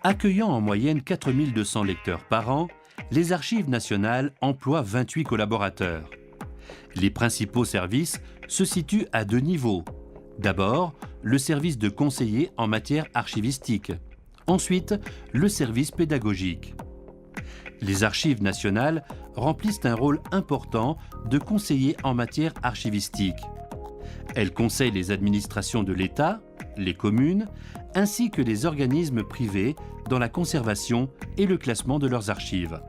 Accueillant en moyenne 4200 lecteurs par an, les Archives nationales emploient 28 collaborateurs. Les principaux services se situent à deux niveaux. D'abord, le service de conseiller en matière archivistique. Ensuite, le service pédagogique. Les Archives nationales remplissent un rôle important de conseiller en matière archivistique. Elles conseillent les administrations de l'État, les communes, ainsi que les organismes privés dans la conservation et le classement de leurs archives.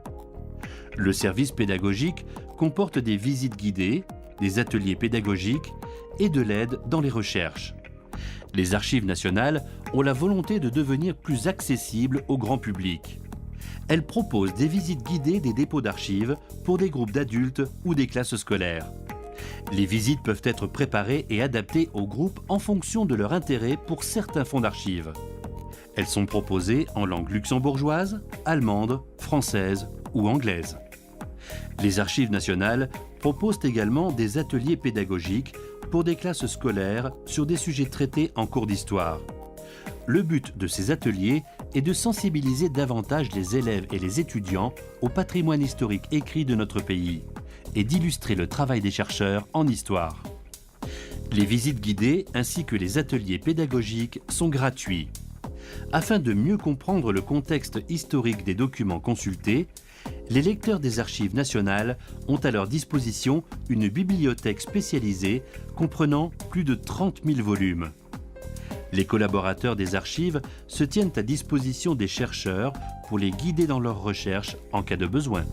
Le service pédagogique comporte des visites guidées, des ateliers pédagogiques et de l'aide dans les recherches. Les Archives nationales ont la volonté de devenir plus accessibles au grand public. Elles proposent des visites guidées des dépôts d'archives pour des groupes d'adultes ou des classes scolaires. Les visites peuvent être préparées et adaptées aux groupes en fonction de leur intérêt pour certains fonds d'archives. Elles sont proposées en langue luxembourgeoise, allemande, française ou anglaise. Les Archives nationales proposent également des ateliers pédagogiques pour des classes scolaires sur des sujets traités en cours d'histoire. Le but de ces ateliers est de sensibiliser davantage les élèves et les étudiants au patrimoine historique écrit de notre pays et d'illustrer le travail des chercheurs en histoire. Les visites guidées ainsi que les ateliers pédagogiques sont gratuits. Afin de mieux comprendre le contexte historique des documents consultés, les lecteurs des Archives nationales ont à leur disposition une bibliothèque spécialisée comprenant plus de 30 000 volumes. Les collaborateurs des archives se tiennent à disposition des chercheurs pour les guider dans leurs recherches en cas de besoin.